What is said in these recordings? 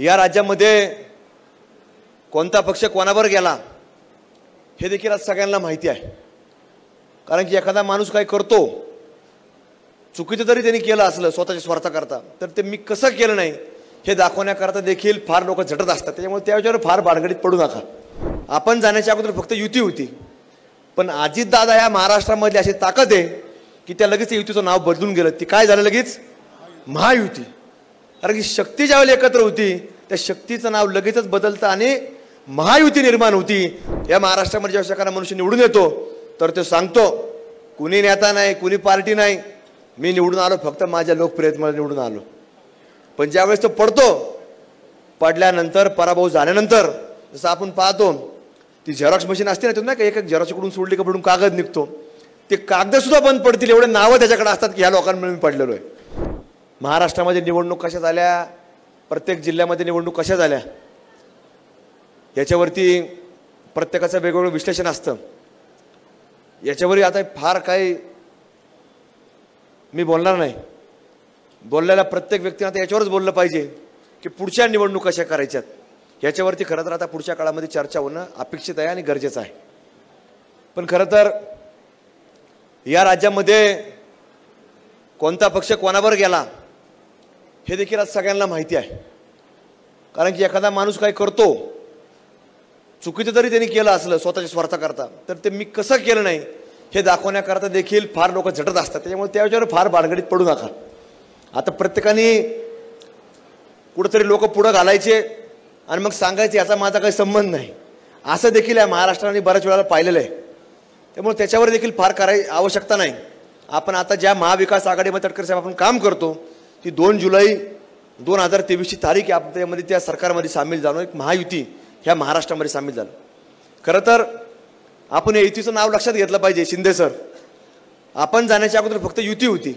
या राज्यामध्ये कोणता पक्ष कोणावर गेला हे देखील आज सगळ्यांना माहिती आहे। कारण की एखादा माणूस काय करतो, चुकीचं जरी त्यांनी केलं असलं स्वतःच्या स्वार्थाकरता, तर ते मी कसं केलं नाही हे दाखवण्याकरता देखील फार लोक झटत असतात। त्यामुळे त्याच्यावर फार भानगडीत पडू नका। आपण जाण्याच्या अगोदर फक्त युती होती, पण अजितदादा या महाराष्ट्रामध्ये अशी ताकद आहे की त्या लगेच युतीचं नाव बदलून गेलं। ती काय झालं लगेच? महायुती। कारण की शक्ती ज्यावेळेला एकत्र होती त्या शक्तीचं नाव लगेचच बदलतं आणि महायुती निर्माण होती। या महाराष्ट्रामध्ये जेव्हा एखादा मनुष्य निवडून येतो तर तो सांगतो कुणी नेता नाही, कुणी पार्टी नाही, मी निवडून आलो फक्त माझ्या लोकप्रियतेमुळे निवडून आलो। पण ज्यावेळेस तो पडतो, पडल्यानंतर पराभव झाल्यानंतर जसं आपण पाहतो ती झेरॉक्स मशीन असते ना, तुम्ही एक एक झेरॉक्सकडून सोडली का पडून कागद निघतो, ते कागद सुद्धा बंद पडतील एवढे नावं त्याच्याकडे असतात की ह्या लोकांमुळे मी पडलेलो आहे। महाराष्ट्रामध्ये निवडणूक कशा झाल्या, प्रत्येक जिल्ह्यामध्ये निवडणूक कशा झाल्या याच्यावरती प्रत्येकाचं वेगवेगळं विश्लेषण असतं। याच्यावरही आता फार काही मी बोलणार नाही। बोललेला प्रत्येक व्यक्तीने आता याच्यावरच बोललं पाहिजे की पुढच्या निवडणूक कशा करायच्यात याच्यावरती खरं तर आता पुढच्या काळामध्ये चर्चा होणं अपेक्षित आहे आणि गरजेचं आहे। पण खरं तर या राज्यामध्ये कोणता पक्ष कोणावर गेला हे देखील आज सगळ्यांना माहिती आहे। कारण की एखादा माणूस काय करतो, चुकीचं जरी त्यांनी केलं असलं स्वतःच्या स्वार्थाकरता, तर ते मी कसं केलं नाही हे दाखवण्याकरता देखील फार लोक झटत असतात। त्यामुळे त्याच्यावर फार भानगडीत पडू नका। आता प्रत्येकाने कुठेतरी लोक पुढं घालायचे आणि मग सांगायचे याचा माझा काही संबंध नाही, असं देखील या महाराष्ट्राने बऱ्याच वेळेला पाहिलेलं आहे। त्यामुळे त्याच्यावर देखील फार करायची आवश्यकता नाही। आपण आता ज्या महाविकास आघाडीमध्ये तटकरे साहेब आपण काम करतो ती 2 जुलै 2023ची तारीख आहे। आपण त्यामध्ये त्या सरकारमध्ये सामील झालो, एक महायुती ह्या महाराष्ट्रामध्ये सामील झालं। खरं तर आपण या युतीचं नाव लक्षात घेतलं पाहिजे। शिंदे सर, आपण जाण्याच्या अगोदर फक्त युती होती,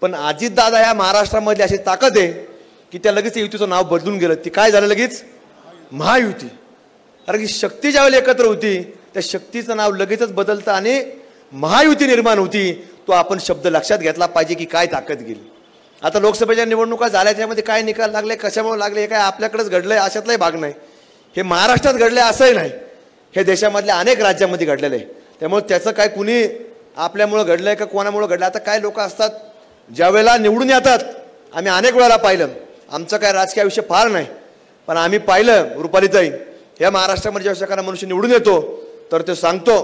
पण अजितदादा या महाराष्ट्रामध्ये अशी ताकद आहे की त्या लगेच युतीचं नाव बदलून गेलं। ती काय झालं लगेच? महायुती। कारण की शक्ती ज्यावेळेला एकत्र होती त्या शक्तीचं नाव लगेचच बदलतं आणि महायुती निर्माण होती। तो आपण शब्द लक्षात घेतला पाहिजे की काय ताकद गेली। आता लोकसभेच्या निवडणुका झाल्या, त्यामध्ये काय निकाल लागले, कशामुळे लागले, हे काय आपल्याकडेच घडलंय अशातलाही भाग नाही। हे महाराष्ट्रात घडले असंही नाही, हे देशामधल्या अनेक राज्यांमध्ये घडलेलं आहे। त्यामुळे त्याचं काय कुणी आपल्यामुळं घडलंय का कोणामुळं घडलं, आता काय लोक असतात ज्यावेळेला निवडून येतात, आम्ही अनेक वेळेला पाहिलं, आमचं काय राजकीय आयुष्य फार नाही पण आम्ही पाहिलं रुपालीताई या महाराष्ट्रामध्ये जेव्हा एखादा मनुष्य निवडून येतो तर तो सांगतो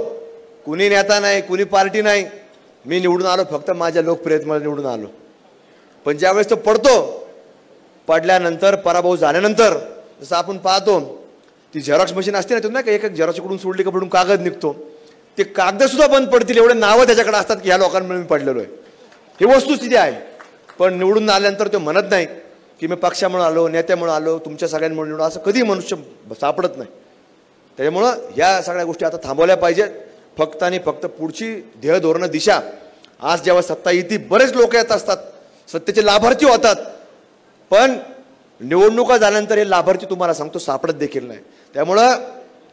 कुणी नेता नाही, कुणी पार्टी नाही, मी निवडून आलो फक्त माझ्या लोकप्रियतेमुळे निवडून आलो। पण ज्यावेळेस तो पडतो, पडल्यानंतर पराभव झाल्यानंतर जसं आपण पाहतो ती झेरॉक्स मशीन असते ना, तुम्ही एक एक झेरॉक्सकडून सोडली का पडून कागद निघतो, ते कागद सुद्धा बंद पडतील एवढे नावं त्याच्याकडे असतात की ह्या लोकांमुळे मी पडलेलो आहे। ही वस्तुस्थिती आहे। पण निवडून आल्यानंतर तो म्हणत नाही की मी पक्षामुळे आलो, नेत्यामुळे आलो, तुमच्या सगळ्यांमुळे निवडून, असं कधी मनुष्य सापडत नाही। त्यामुळं या सगळ्या गोष्टी आता थांबवल्या पाहिजेत। फक्त आणि फक्त पुढची ध्येय धोरण दिशा, आज जेव्हा सत्ता येते बरेच लोक येत असतात, सत्तेचे लाभार्थी होतात, पण निवडणुका झाल्यानंतर हे लाभार्थी तुम्हाला सांगतो सापडत देखील नाही। त्यामुळं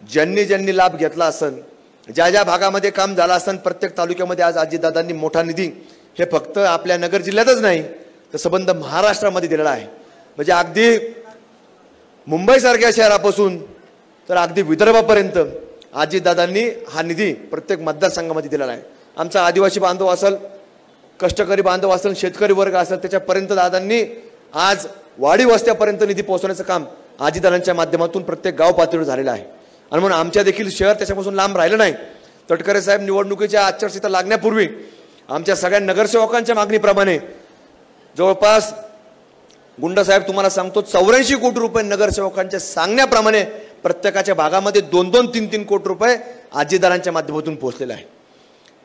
ज्यांनी ज्यांनी लाभ घेतला असन, ज्या ज्या भागामध्ये काम झालं असन, प्रत्येक तालुक्यामध्ये आज अजितदादांनी मोठा निधी हे फक्त आपल्या नगर जिल्ह्यातच नाही तर संबंध महाराष्ट्रामध्ये दिलेला आहे। म्हणजे अगदी मुंबईसारख्या शहरापासून तर अगदी विदर्भापर्यंत अजितदादांनी हा निधी प्रत्येक मतदारसंघामध्ये दिलेला आहे। आमचा आदिवासी बांधव असेल, कष्टकरी बांधव असेल, शेतकरी वर्ग असेल, त्याच्यापर्यंत दादांनी आज वाडी वस्त्यापर्यंत निधी पोहोचवण्याचं काम अजितदादांच्या माध्यमातून प्रत्येक गाव पातळीवर झालेलं आहे। आणि म्हणून आमच्या देखील शहर त्याच्यापासून लांब राहिलं नाही। तटकरे साहेब निवडणुकीच्या आचारसंहिता लागण्यापूर्वी आमच्या सगळ्या नगरसेवकांच्या मागणीप्रमाणे जवळपास गुंडासाहेब तुम्हाला सांगतो 84 कोटी रुपये नगरसेवकांच्या सांगण्याप्रमाणे प्रत्येकाच्या भागामध्ये 2-2, 3-3 कोटी रुपये अजितदादांच्या माध्यमातून पोहोचलेला आहे।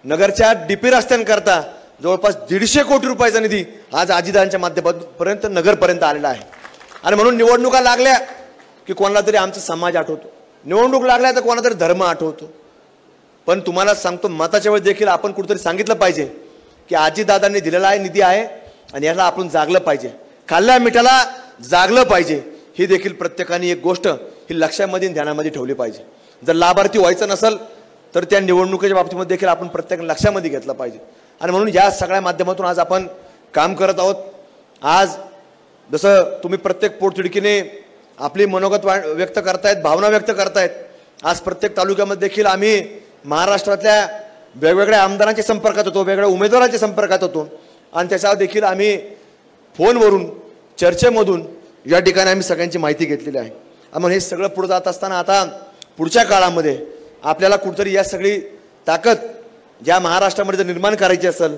नगरच्या डीपी रस्त्यांकरता जवळपास 150 कोटी रुपयाचा निधी आज अजितदादांच्या माध्यमापर्यंत नगरपर्यंत आलेला आहे। आणि म्हणून निवडणुका लागल्या की कोणाला तरी आमचा समाज आठवतो, निवडणूक लागल्या तर कोणाला तरी धर्म आठवतो। पण तुम्हाला सांगतो मताच्या वेळी देखील आपण कुठेतरी सांगितलं पाहिजे की अजितदादांनी दिलेला आहे निधी आहे आणि याला आपण जागलं पाहिजे, खाल्ल्या मिठाला जागलं पाहिजे। ही देखील प्रत्येकाने एक गोष्ट ही लक्षामध्ये ध्यानामध्ये ठेवली पाहिजे। जर लाभार्थी व्हायचं नसेल तर त्या निवडणुकीच्या बाबतीमध्ये देखील आपण प्रत्येकाने लक्षामध्ये घेतलं पाहिजे। आणि म्हणून या सगळ्या माध्यमातून आज आपण काम करत आहोत। आज जसं तुम्ही प्रत्येक पोटतिडकीने आपली मनोगत व्यक्त करतायत, भावना व्यक्त करतायत। आज प्रत्येक तालुक्यामध्ये देखील आम्ही महाराष्ट्रातल्या वेगवेगळ्या आमदारांच्या संपर्कात होतो, वेगवेगळ्या उमेदवारांच्या संपर्कात होतो आणि त्याच्यावर देखील आम्ही फोनवरून चर्चेमधून या ठिकाणी आम्ही सगळ्यांची माहिती घेतलेली आहे। मग हे सगळं पुढे जात असताना आता पुढच्या काळामध्ये आपल्याला कुठेतरी या सगळी ताकद ज्या महाराष्ट्रामध्ये जर निर्माण करायची असेल,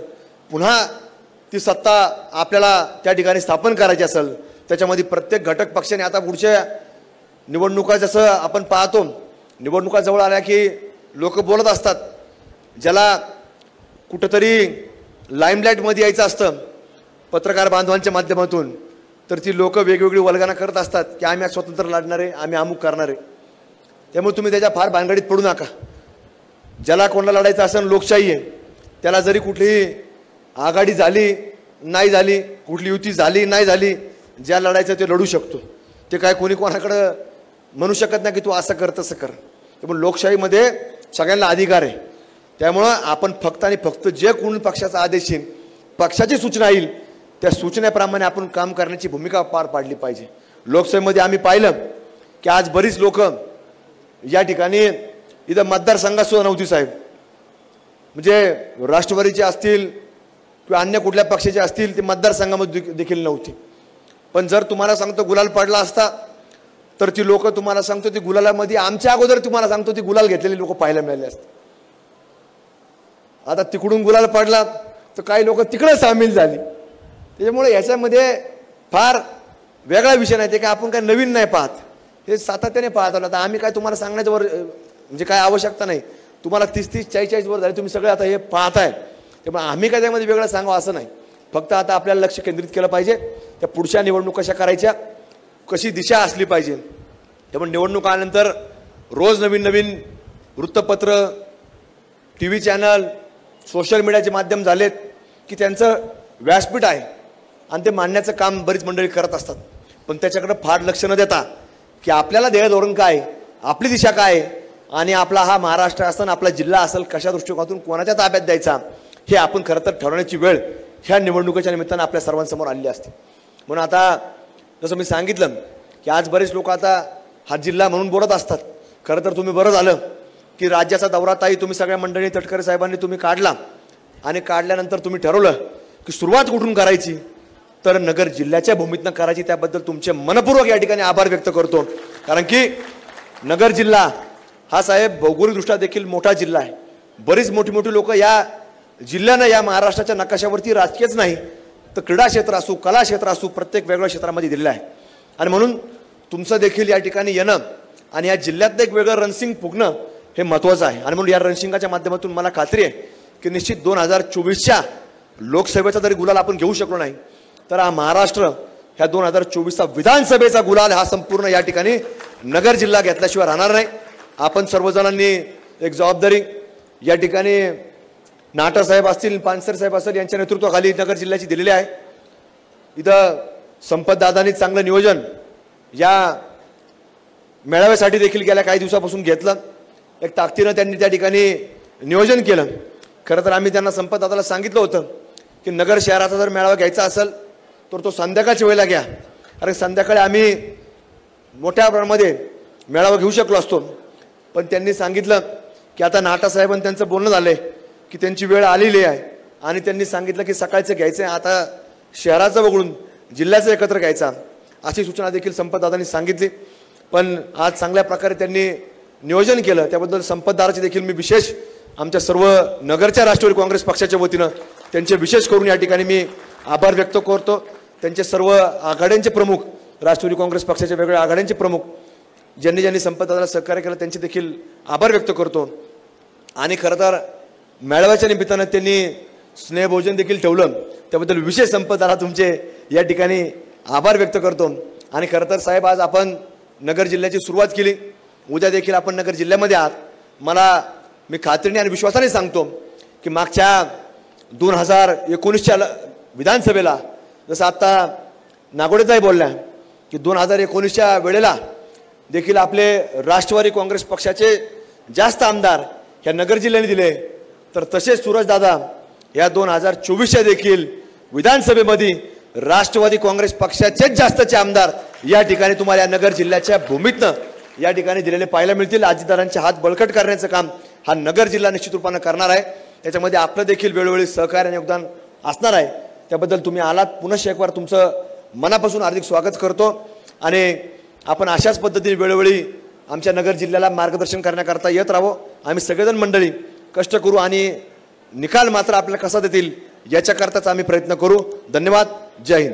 पुन्हा ती सत्ता आपल्याला त्या ठिकाणी स्थापन करायची असेल, त्याच्यामध्ये प्रत्येक घटक पक्षाने आता पुढच्या निवडणुका जसं आपण पाहतो, निवडणुका जवळ आल्या की लोक बोलत असतात, ज्याला कुठंतरी लाईमलाईटमध्ये यायचं असतं पत्रकार बांधवांच्या माध्यमातून, तर ती लोक वेगवेगळी वल्गना करत असतात की आम्ही स्वतंत्र लढणार आहे, आम्ही अमुक करणार आहे। त्यामुळे तुम्ही त्याच्या फार भानगडीत पडू नका। ज्याला कोणाला लढायचं असेल, लोकशाही आहे, त्याला जरी कुठलीही आघाडी झाली नाही झाली, कुठली युती झाली नाही झाली, ज्या लढायचं ते लढू शकतो। ते काय कोणी कोणाकडं म्हणू शकत नाही की तू असं कर तसं कर। त्यामुळे लोकशाहीमध्ये सगळ्यांना अधिकार आहे। त्यामुळं आपण फक्त आणि फक्त जे कोणी पक्षाचा आदेश येईल, पक्षाची सूचना येईल, त्या सूचनेप्रमाणे आपण काम करण्याची भूमिका पार पाडली पाहिजे। लोकसभेमध्ये आम्ही पाहिलं की आज बरीच लोक या ठिकाणी इथं मतदारसंघात सुद्धा नव्हती साहेब, म्हणजे राष्ट्रवादीचे असतील किंवा अन्य कुठल्या पक्षाचे असतील, ते मतदारसंघामध्ये देखील नव्हती। पण जर तुम्हाला सांगतो गुलाल पडला असता तर ती लोक तुम्हाला सांगतो ती गुलालामध्ये आमच्या अगोदर तुम्हाला सांगतो ती गुलाल घेतलेली लोक पाहायला मिळाले असते। आता तिकडून गुलाल पडला तर काही लोक तिकडे सामील झाली। त्याच्यामुळे याच्यामध्ये फार वेगळा विषय नाही, ते काय आपण काय नवीन नाही पाहत, हे सातत्याने पाहत आलो। आता आम्ही काय तुम्हाला सांगण्याचं वर म्हणजे काय आवश्यकता नाही, तुम्हाला 30-30, 40-40 वर झाले, तुम्ही सगळे आता हे पाहताय, त्यामुळे आम्ही काय त्यामध्ये वेगळं सांगावं असं नाही। फक्त आता आपल्याला लक्ष केंद्रित केलं पाहिजे त्या पुढच्या निवडणूक कशा करायच्या, कशी दिशा असली पाहिजे। त्यामुळे निवडणुकानंतर रोज नवीन नवीन वृत्तपत्र, TV चॅनल, सोशल मीडियाचे माध्यम झालेत की त्यांचं व्यासपीठ आहे आणि ते मांडण्याचं काम बरीच मंडळी करत असतात। पण त्याच्याकडे फार लक्ष न देता की आपल्याला ध्येय धोरण काय, आपली दिशा काय आणि आपला हा महाराष्ट्र असेल, आपला जिल्हा असेल, कशा दृष्टिकोनातून कोणाच्या ताब्यात द्यायचा, हे आपण खरं तर ठरवण्याची वेळ ह्या निवडणुकीच्या निमित्तानं आपल्या सर्वांसमोर आलेली असते। म्हणून आता जसं मी सांगितलं की आज बरेच लोक आता हा जिल्हा म्हणून बोलत असतात। खरं तर तुम्ही बरं झालं की राज्याचा दौरा ताई तुम्ही सगळ्या मंडळी तटकरे साहेबांनी तुम्ही काढला आणि काढल्यानंतर तुम्ही ठरवलं की सुरुवात कुठून करायची, तर नगर जिल्ह्याच्या भूमीतनं करायची। त्याबद्दल तुमचे मनपूर्वक या ठिकाणी आभार व्यक्त करतो, कारण की नगर जिल्हा हा साहेब भौगोलिकदृष्ट्या देखील मोठा जिल्हा आहे। बरीच मोठी मोठी लोक या जिल्ह्यानं या महाराष्ट्राच्या नकाशावरती राजकीयच नाही तर क्रीडा क्षेत्र असो, कला क्षेत्र असो, प्रत्येक वेगवेगळ्या क्षेत्रामध्ये दिलेलं आहे। आणि म्हणून तुमचं देखील या ठिकाणी येणं आणि या जिल्ह्यातलं एक वेगळं रणसिंग फुगणं हे महत्त्वाचं आहे। आणि म्हणून या रणसिंगाच्या माध्यमातून मला खात्री आहे की निश्चित 2024च्या लोकसभेचा जरी गुलाल आपण घेऊ शकलो नाही तर हा महाराष्ट्र ह्या 2024चा विधानसभेचा गुलाल हा संपूर्ण या ठिकाणी नगर जिल्हा घेतल्याशिवाय राहणार नाही। आपण सर्वजणांनी एक जबाबदारी या ठिकाणी नाटा साहेब असतील, पानसरे साहेब असतील, यांच्या नेतृत्वाखाली नगर जिल्ह्याची दिलेली आहे। इथं संपतदादांनी चांगलं नियोजन या मेळाव्यासाठी देखील गेल्या काही दिवसापासून घेतलं, एक ताकदीनं त्यांनी त्या ठिकाणी नियोजन केलं। खरं तर आम्ही त्यांना संपतदादाला सांगितलं होतं की नगर शहराचा जर मेळावा घ्यायचा असेल तर तो संध्याकाळच्या वेळेला घ्या, कारण संध्याकाळी आम्ही मोठ्या प्रमाणामध्ये मेळावा घेऊ शकलो असतो। पण त्यांनी सांगितलं की आता नाटा साहेबांनी त्यांचं बोलणं झालंय की त्यांची वेळ आलेली आहे आणि त्यांनी सांगितलं की सकाळचं घ्यायचं आहे, आता शहराचं वगळून जिल्ह्याचं एकत्र घ्यायचा, अशी सूचना देखील संपतदादांनी सांगितली। पण आज चांगल्या प्रकारे त्यांनी नियोजन केलं, त्याबद्दल संपतदाराचे देखील मी विशेष आमच्या सर्व नगरच्या राष्ट्रवादी काँग्रेस पक्षाच्या वतीनं त्यांचे विशेष करून या ठिकाणी मी आभार व्यक्त करतो। त्यांचे सर्व आघाड्यांचे प्रमुख, राष्ट्रवादी काँग्रेस पक्षाच्या वेगवेगळ्या आघाड्यांचे प्रमुख ज्यांनी ज्यांनी संपतदाराला सहकार्य केलं त्यांचे देखील आभार व्यक्त करतो। आणि खरं तर मेळाव्याच्या निमित्तानं त्यांनी स्नेहभोजन देखील ठेवलं, त्याबद्दल विशेष संपतदारा तुमचे या ठिकाणी आभार व्यक्त करतो। आणि खरं तर साहेब आज आपण नगर जिल्ह्याची सुरुवात केली, उद्या देखील आपण नगर जिल्ह्यामध्ये आहात। मी खात्रीने आणि विश्वासाने सांगतो की मागच्या 2019च्या विधानसभेला जसं आता नागोडेताई बोलल्या की 2019च्या वेळेला देखील आपले राष्ट्रवादी काँग्रेस पक्षाचे जास्त आमदार ह्या नगर जिल्ह्याने दिले, तर तसेच सूरजदादा या 2024च्या देखील विधानसभेमध्ये राष्ट्रवादी काँग्रेस पक्षाचेच जास्तचे आमदार या ठिकाणी तुम्हाला या नगर जिल्ह्याच्या भूमीतनं या ठिकाणी दिलेले पाहायला मिळतील। अजितदारांचे हात बळकट करण्याचं काम हा नगर जिल्हा निश्चित रूपाने करणार आहे। त्याच्यामध्ये आपलं देखील वेळोवेळी सहकार्य आणि योगदान असणार आहे। त्याबद्दल तुम्ही आलात, पुन्हा एकवार तुमचं मनापासून हार्दिक स्वागत करतो आणि आपण अशाच पद्धतीने वेळोवेळी आमच्या नगर जिल्ह्याला मार्गदर्शन करण्याकरता येत राहावं। आम्ही सगळेजण मंडळी कष्ट करू आणि निकाल मात्र आपल्याला कसा देतील याच्याकरताच आम्ही प्रयत्न करू। धन्यवाद। जय हिंद।